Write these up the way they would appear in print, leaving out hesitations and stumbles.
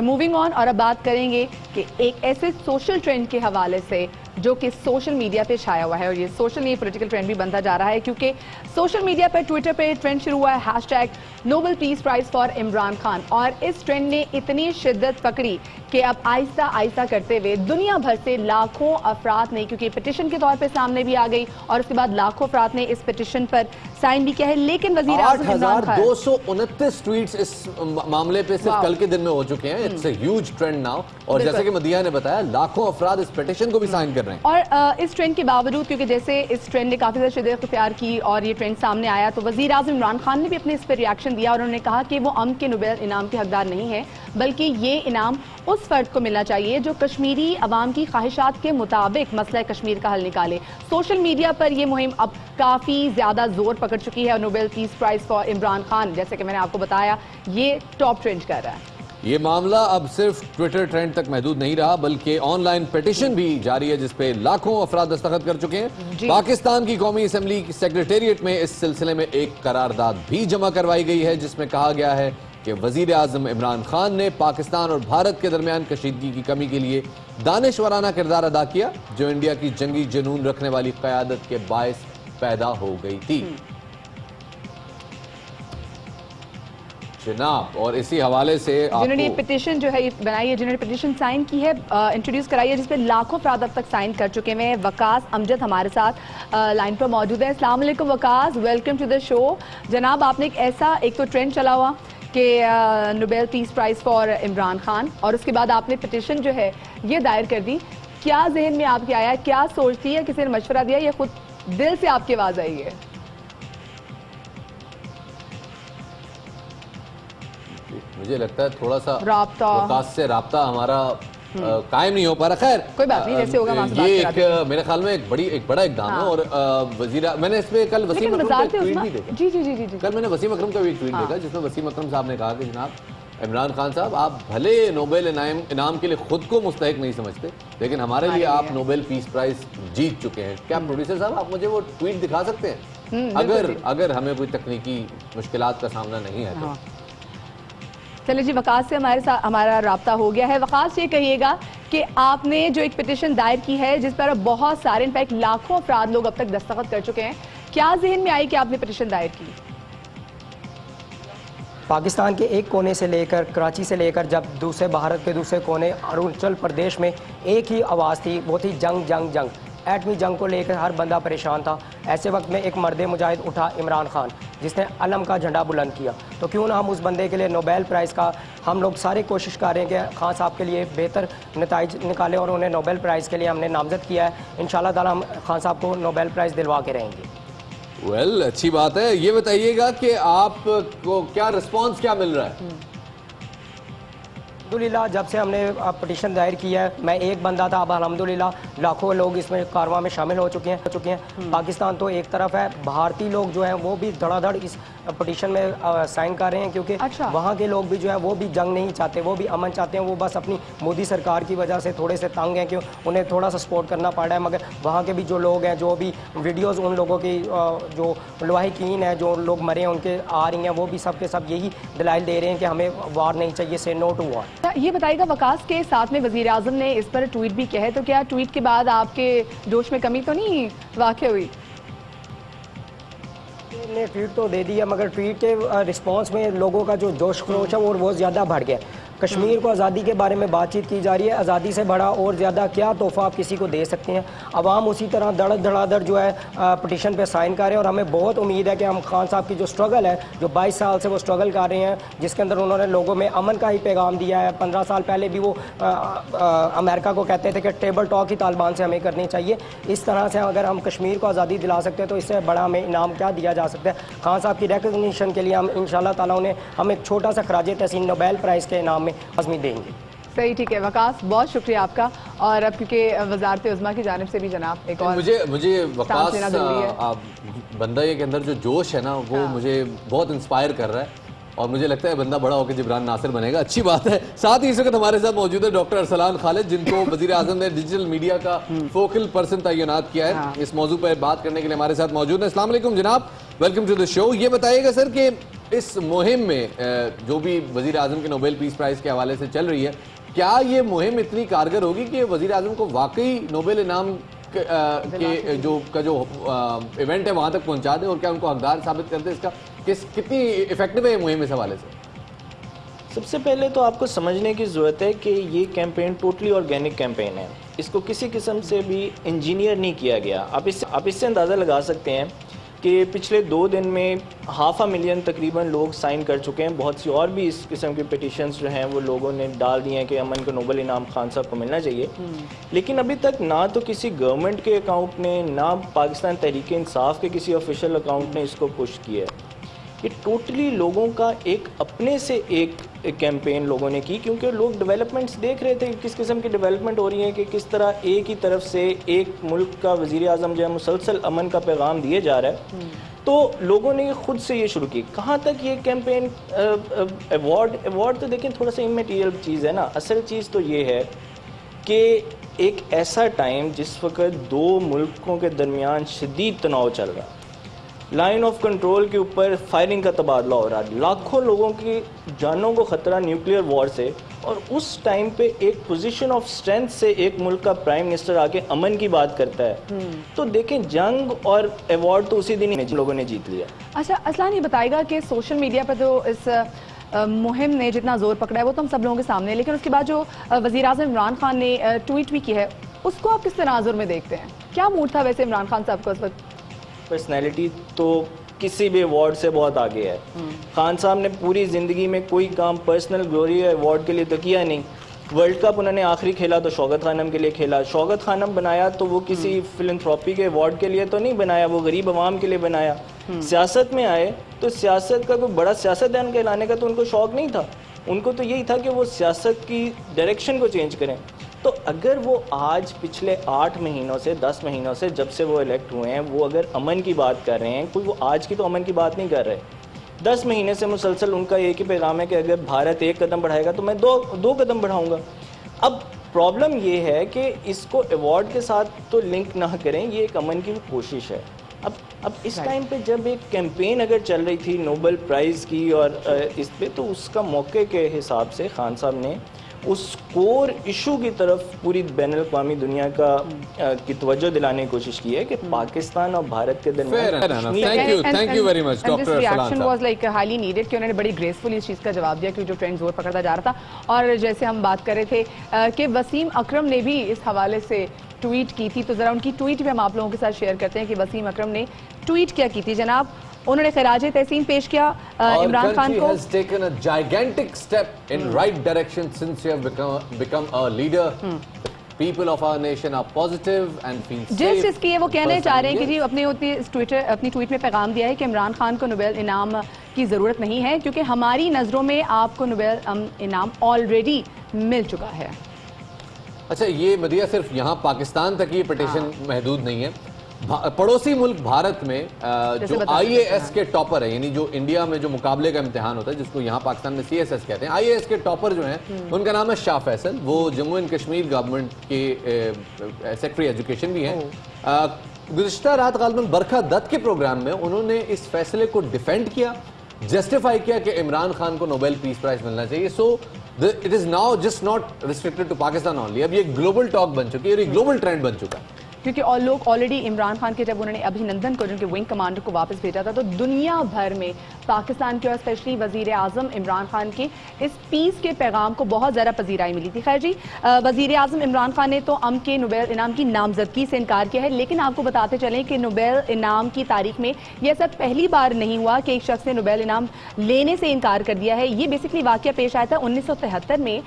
Moving on, और अब बात करेंगे कि एक ऐसे सोशल ट्रेंड के हवाले से जो कि सोशल मीडिया पे छाया हुआ है, और ये सोशल नहीं पॉलिटिकल ट्रेंड भी बनता जा रहा है, क्योंकि सोशल मीडिया पर ट्विटर पे ट्रेंड शुरू हुआ है hashtag Nobel peace prize for Imran Khan, और इस ट्रेंड ने इतनी शिद्दत पकड़ी कि अब आहिस्ता आहिस्ता करते हुए दुनिया भर से लाखों अफराद ने, क्योंकि पिटिशन के तौर पर सामने भी आ गई और उसके बाद लाखों अफराद ने इस पिटिशन पर साइन भी किया है, लेकिन वजीर आज़म इमरान खान 8,229 ट्वीट्स इस मामले पे सिर्फ कल के दिन में हो चुके हैं। It's a huge trend now, और जैसे कि मदिया ने बताया लाखों अफराद इस पिटिशन को भी साइन कर रहे हैं। और इस ट्रेंड के बावजूद, क्योंकि जैसे इस ट्रेंड ने काफी ज्यादा शिद्दत इख्तियार की और ये ट्रेंड सामने आया, तो वजीर आज़म इमरान खान ने भी अपने इस पर रिएक्शन दिया और उन्होंने कहा कि वो अमन के नोबेल इनाम के हकदार नहीं है, बल्कि ये इनाम उस फर्द को मिलना चाहिए जो कश्मीरी अवाम की ख्वाहिशात के मुताबिक मसला कश्मीर का हल निकाले। सोशल मीडिया पर यह मुहिम अब काफी ज्यादा जोर पकड़ चुकी है और Nobel peace prize for Imran Khan, जैसे कि मैंने आपको बताया, ये टॉप ट्रेंड कर रहा है। ये मामला अब सिर्फ ट्विटर ट्रेंड तक महदूद नहीं रहा, बल्कि ऑनलाइन पिटिशन भी जारी है जिसपे लाखों अफराद दस्तखत कर चुके हैं। पाकिस्तान की कौमी असम्बली सेक्रेटेरिएट में इस सिलसिले में एक करारदाद भी जमा करवाई गई है, जिसमें कहा गया है कि वजीर आज़म इमरान खान ने पाकिस्तान और भारत के दरमियान कशीदगी की कमी के लिए दानिशवराना किरदार अदा किया, जो इंडिया की जंगी जुनून रखने वाली क़यादत के बायस पैदा हो गई थी जनाब। और इसी हवाले से जिन्होंने पिटिशन जो है ये बनाई है, जिन्होंने पिटिशन साइन की है, इंट्रोड्यूस कराई है, जिसपे लाखों अफराद अब तक साइन कर चुके हैं। वकास अमजद हमारे साथ लाइन पर मौजूद है। अस्सलाम वालेकुम Waqas, welcome to the show. जनाब, आपने एक तो ट्रेंड चला हुआ कि Nobel peace prize for Imran Khan, और उसके बाद आपने पिटिशन जो है ये दायर कर दी। क्या जहन में आपके आया, क्या सोचती है, किसी ने मशवरा दिया या खुद दिल से आपकी आवाज आई है? मुझे लगता है थोड़ा सा वकास से राब्ता हमारा कायम नहीं हो पा रहा। खैर कोई बात नहीं, जैसे होगा ये एक मेरे ख्याल में एक बड़ा इकदाम है। और वजीरा मैंने इस पे कल वसीम अकरम का ट्वीट भी देखा। जी। कल मैंने वसीम अकरम का भी ट्वीट देखा, जिसमें वसीम अकरम साहब ने कहा कि जनाब इमरान खान साहब, आप भले नोबेल इनाम के लिए खुद को मुस्तहिक नहीं समझते, लेकिन हमारे लिए आप नोबेल पीस प्राइज जीत चुके हैं। क्या प्रोड्यूसर साहब आप मुझे वो ट्वीट दिखा सकते हैं, अगर हमें कोई तकनीकी मुश्किलात का सामना नहीं है तो? चलिए जी, वकास से हमारा राब्ता हो गया है। वकास, ये कहिएगा कि आपने जो एक पिटिशन दायर की है जिस पर बहुत सारे, इनफैक्ट लाखों अफराद लोग अब तक दस्तखत कर चुके हैं, क्या जहन में आई कि आपने पिटिशन दायर की? पाकिस्तान के एक कोने से लेकर कराची से लेकर जब भारत के दूसरे कोने अरुणाचल प्रदेश में एक ही आवाज़ थी, वो थी जंग। एटमी जंग को लेकर हर बंदा परेशान था। ऐसे वक्त में एक मर्द मुजाहिद उठा, इमरान खान, जिसने अलम का झंडा बुलंद किया। तो क्यों ना हम उस बंदे के लिए नोबेल प्राइज़ का, हम लोग सारे कोशिश कर रहे हैं कि खान साहब के लिए बेहतर नताइज निकालें, और उन्हें नोबेल प्राइज़ के लिए हमने नामजद किया है। इंशाल्लाह ताला हम खान साहब को नोबेल प्राइज़ दिलवा के रहेंगे। अच्छी बात है। ये बताइएगा कि आपको क्या रिस्पॉन्स क्या मिल रहा है? अल्हम्दुलिल्लाह, जब से हमने पिटिशन दायर किया है, मैं एक बंदा था, अब अल्हम्दुलिल्लाह लाखों लोग इसमें कारवां में शामिल हो चुके हैं। पाकिस्तान तो एक तरफ है, भारतीय लोग जो हैं वो भी धड़ाधड़ इस पिटिशन में साइन कर रहे हैं, क्योंकि वहाँ के लोग भी जो है वो भी जंग नहीं चाहते, वो भी अमन चाहते हैं। वो बस अपनी मोदी सरकार की वजह से थोड़े से तंग हैं कि उन्हें थोड़ा सा सपोर्ट करना पड़ रहा है। मगर वहाँ के भी जो लोग हैं, जो भी वीडियोज़ उन लोगों की जो लवाहिकीन है, जो लोग मरे हैं उनके आ रही हैं, वो भी सब के सब यही दलाइल दे रहे हैं कि हमें वार नहीं चाहिए, से नो टू वार। ये बताइएगा, वकास के साथ में वजीर आज़म ने इस पर ट्वीट भी किया है, तो क्या ट्वीट के बाद आपके जोश में कमी तो नहीं वाक़ई हुई? ने ट्वीट तो दे दिया, मगर ट्वीट के रिस्पांस में लोगों का जो जोश खरोश है वो बहुत ज़्यादा बढ़ गया। कश्मीर को आज़ादी के बारे में बातचीत की जा रही है। आज़ादी से बड़ा और ज़्यादा क्या तोहफ़ा आप किसी को दे सकते हैं? अवाम उसी तरह धड़ाधड़ जो है पिटिशन पे साइन कर रहे हैं, और हमें बहुत उम्मीद है कि हम खान साहब की जो स्ट्रगल है, जो 22 साल से वो स्ट्रगल कर रहे हैं, जिसके अंदर उन्होंने लोगों में अमन का ही पैगाम दिया है। 15 साल पहले भी वो अमेरिका को कहते थे कि टेबल टॉक ही तालिबान से हमें करनी चाहिए। इस तरह से अगर हम कश्मीर को आज़ादी दिला सकते हैं तो इससे बड़ा हमें इनाम क्या दिया जा सकता है? खान साहब की रिकग्निशन के लिए हम इंशाल्लाह ताला उन्हें हम एक छोटा सा खराज तहसीन नोबेल प्राइज़ के इनाम में आज़मी देंगे। सही, ठीक है वकास, बहुत शुक्रिया आपका। और अब क्योंकि वजारत उज़्मा की जानिब से भी जनाब एक और मुझे वकास बंदा के अंदर जो जोश है ना, वो मुझे बहुत इंस्पायर कर रहा है, और मुझे लगता है बंदा बड़ा होकर जिब्रान नासिर बनेगा। अच्छी बात है। साथ ही इस वक्त हमारे साथ मौजूद है डॉक्टर अरसलान खालिद, जिनको वजीर आज़म ने डिजिटल मीडिया का फोकल पर्सन तैनात किया है। इस मौजू पर बात करने के लिए हमारे साथ मौजूद है। अस्सलाम वालेकुम जनाब, वेलकम टू द शो। ये बताइएगा सर कि इस मुहिम में जो भी वजीर आजम के नोबेल पीस प्राइज के हवाले से चल रही है, क्या ये मुहिम इतनी कारगर होगी कि वजीर आजम को वाकई नोबेल इनाम के जो इवेंट है वहां तक पहुंचा दे, और क्या उनको हकदार साबित कर दे? इसका कितनी इफेक्टिव है ये मुहिम इस हवाले से? सबसे पहले तो आपको समझने की ज़रूरत है कि ये कैंपेन टोटली ऑर्गेनिक कैंपेन है। इसको किसी किस्म से भी इंजीनियर नहीं किया गया। आप इससे अंदाज़ा लगा सकते हैं कि पिछले 2 दिन में 500,000 तकरीबन लोग साइन कर चुके हैं। बहुत सी और भी इस किस्म की पिटिशंस जो हैं वो लोगों ने डाल दिए हैं कि अमन को नोबेल इनाम खान साहब को मिलना चाहिए। लेकिन अभी तक ना तो किसी गवर्नमेंट के अकाउंट ने, ना पाकिस्तान तहरीक इंसाफ के किसी ऑफिशियल अकाउंट ने इसको पुश किया है। ये टोटली लोगों का एक अपने से एक कैंपेन लोगों ने की, क्योंकि लोग डेवलपमेंट्स देख रहे थे किस किस्म की डेवलपमेंट हो रही है, कि किस तरह एक ही तरफ से एक मुल्क का वज़ीर आज़म जो है मुसलसल अमन का पैगाम दिए जा रहा है। तो लोगों ने खुद से ये शुरू की। कहाँ तक ये कैंपेन अवार्ड तो देखें थोड़ा सा इमेटीरियल चीज़ है ना। असल चीज़ तो ये है कि एक ऐसा टाइम जिस वक्त 2 मुल्कों के दरमियान शदीद तनाव चल रहा, लाइन ऑफ कंट्रोल के ऊपर फायरिंग का तबादला हो रहा, लाखों लोगों की जानों को ख़तरा न्यूक्लियर वॉर से, और उस टाइम पे एक पोजीशन ऑफ स्ट्रेंथ से एक मुल्क का प्राइम मिनिस्टर आके अमन की बात करता है। तो देखें, जंग और अवार्ड तो उसी दिन ही लोगों ने जीत लिया। अच्छा असलान, ये बताएगा कि सोशल मीडिया पर तो इस मुहिम ने जितना जोर पकड़ा है वो तो हम सब लोगों के सामने है, लेकिन उसके बाद जो वज़ीर आज़म इमरान खान ने ट्वीट भी किया है, उसको आप किस तनाजुर में देखते हैं? क्या मूड था वैसे इमरान खान साहब का उस वक्त? पर्सनैलिटी तो किसी भी अवार्ड से बहुत आगे है। खान साहब ने पूरी ज़िंदगी में कोई काम पर्सनल ग्लोरी या अवार्ड के लिए तो किया नहीं। वर्ल्ड कप उन्होंने आखिरी खेला तो शौकत खानम के लिए खेला। शौकत खानम बनाया तो वो किसी फिलंथ्रॉपी के अवार्ड के लिए तो नहीं बनाया, वो गरीब आवाम के लिए बनाया। सियासत में आए तो सियासत का कोई बड़ा सियासतदान कहलाने का तो उनको शौक नहीं था। उनको तो यही था कि वो सियासत की डायरेक्शन को चेंज करें। तो अगर वो आज पिछले 8 महीनों से 10 महीनों से जब से वो इलेक्ट हुए हैं, वो अगर अमन की बात कर रहे हैं, कोई वो आज की तो अमन की बात नहीं कर रहे। 10 महीने से मुसलसल उनका एक ही पैगाम है कि अगर भारत 1 कदम बढ़ाएगा तो मैं दो कदम बढ़ाऊंगा। अब प्रॉब्लम ये है कि इसको अवार्ड के साथ तो लिंक ना करें, ये एक अमन की कोशिश है। अब इस टाइम पे जब एक कैंपेन अगर चल रही थी नोबेल प्राइज़ की और इस पे, तो उसका मौके के हिसाब से खान साहब ने उस कोर इशू की तरफ पूरी बैनुल-अक़वामी दुनिया की तवज्जो दिलाने की कोशिश की है कि पाकिस्तान और भारत के दरमियान। Thank you very much doctor reaction was like highly needed कि उन्होंने बड़ी ग्रेसफुली इस चीज़ का जवाब दिया कि जो ट्रेंड जोर पकड़ता जा रहा था। और जैसे हम बात कर रहे थे कि वसीम अकरम ने भी इस हवाले से ट्वीट की थी, तो ज़रा उनकी ट्वीट भी हम आप लोगों के साथ शेयर करते हैं कि वसीम अकरम ने ट्वीट क्या की थी जनाब। उन्होंने खिराजे तहसीन पेश किया इमरान खान को। has taken a gigantic step in right direction since you have become a leader. People of our nation are positive and feel safe. जिस चीज़ की वो कहना चाह रहे हैं कि जी अपनी ट्वीट में पैगाम दिया है कि इमरान खान को नोबेल इनाम की ज़रूरत नहीं है, क्योंकि हमारी नज़रों में आपको नोबेल इनाम ऑलरेडी मिल चुका है। अच्छा, ये मदिया सिर्फ यहाँ पाकिस्तान तक ये पिटीशन महदूद नहीं है। पड़ोसी मुल्क भारत में जो IAS के टॉपर है, यानी जो इंडिया में जो मुकाबले का इम्तिहान होता है जिसको यहाँ पाकिस्तान में CSS कहते हैं, IAS के टॉपर जो हैं उनका नाम है शाह फैसल। वो जम्मू एंड कश्मीर गवर्नमेंट के सेक्रेटरी एजुकेशन भी हैं। गुज़िश्ता रात गालिबन बरखा दत्त के प्रोग्राम में उन्होंने इस फैसले को डिफेंड किया, जस्टिफाई किया कि इमरान खान को नोबेल पीस प्राइज मिलना चाहिए। So it is now just not restricted to Pakistan only. अब ये ग्लोबल टॉक बन चुकी है और ये ग्लोबल ट्रेंड बन चुका है, क्योंकि और लोग ऑलरेडी इमरान खान के जब उन्होंने अभिनंदन को जिनके विंग कमांडर को वापस भेजा था, तो दुनिया भर में पाकिस्तान के और स्पेशली वजीर आज़म इमरान खान के इस पीस के पैगाम को बहुत ज़्यादा पजीराई मिली थी। खैर जी, वजीर आज़म इमरान खान ने तो अम के नोबेल इनाम की नामजदगी से इनकार किया है, लेकिन आपको बताते चलें कि नोबेल इनाम की तारीख में यह सब पहली बार नहीं हुआ कि एक शख्स ने नोबेल इनाम लेने से इनकार कर दिया है। ये बेसिकली वाक़या पेश आया था 1973 में,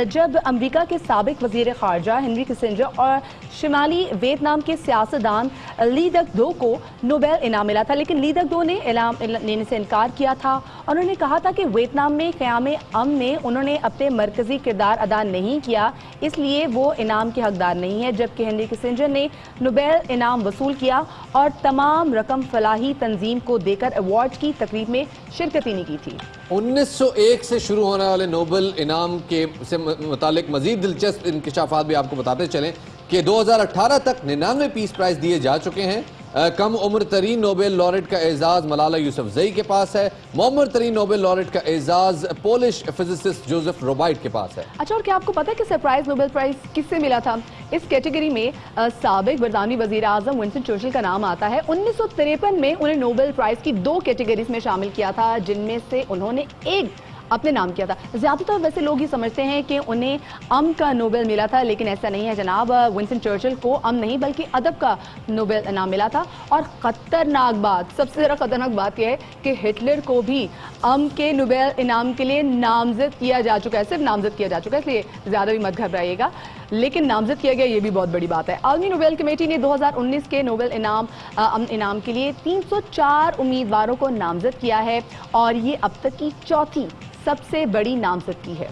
जब अमरीका के साबिक वजीर ख़ारजा हेनरी किसिंजर और शिमाली वियतनाम के सियासतदान ली दक दो को नोबेल इनाम मिला था। लेकिन ली दक दो ने इनाम लेने से इनकार किया था और उन्होंने कहा था कि वियतनाम में क़याम अमन में उन्होंने अपने मरकजी किरदार अदा नहीं किया, इसलिए वो इनाम के हकदार नहीं है। जबकि हेनरी किसिंजर ने नोबेल इनाम वसूल किया और तमाम रकम फलाही तंजीम को देकर अवार्ड की तकरीब में शिरकत ही नहीं की थी। 1901 से शुरू होने वाले नोबेल इनाम के से मुतालिक मजीद दिलचस्प इंकशाफात भी आपको बताते चलें कि 2018 तक 99 पीस प्राइज दिए जा चुके हैं। कम उम्र तरीन नोबेल लॉरेट का एजाज मलाला यूसुफजई के पास है। मुअम्मर तरीन नोबेल लॉरेट का एजाज पोलिश फिजिसिस्ट जोसेफ रोबाइट के पास है। अच्छा, और क्या आपको पता है कि सरप्राइज नोबेल प्राइज किससे मिला था? इस कैटेगरी में साबिक बरतानवी वजीर आजम विंस्टन चर्चिल का नाम आता है। 1953 में उन्हें नोबेल प्राइज की 2 कैटेगरीज में शामिल किया था, जिनमें से उन्होंने एक अपने नाम किया था। ज्यादातर वैसे लोग ही समझते हैं कि उन्हें का नोबेल मिला था, लेकिन ऐसा नहीं है जनाब। विंस्टन चर्चिल को नहीं बल्कि अदब का नोबेल इनाम मिला था। और खतरनाक बात, सबसे ज़्यादा खतरनाक बात यह है कि हिटलर को भी के नोबेल इनाम के लिए नामजद किया जा चुका है। सिर्फ नामजद किया जा चुका है, इसलिए ज़्यादा भी मत घबराइएगा, लेकिन नामजद किया गया, ये भी बहुत बड़ी बात है। आलमी नोबेल कमेटी ने 2019 के नोबेल इनाम के लिए 304 उम्मीदवारों को नामजद किया है और ये अब तक की चौथी सबसे बड़ी नामजदगी है।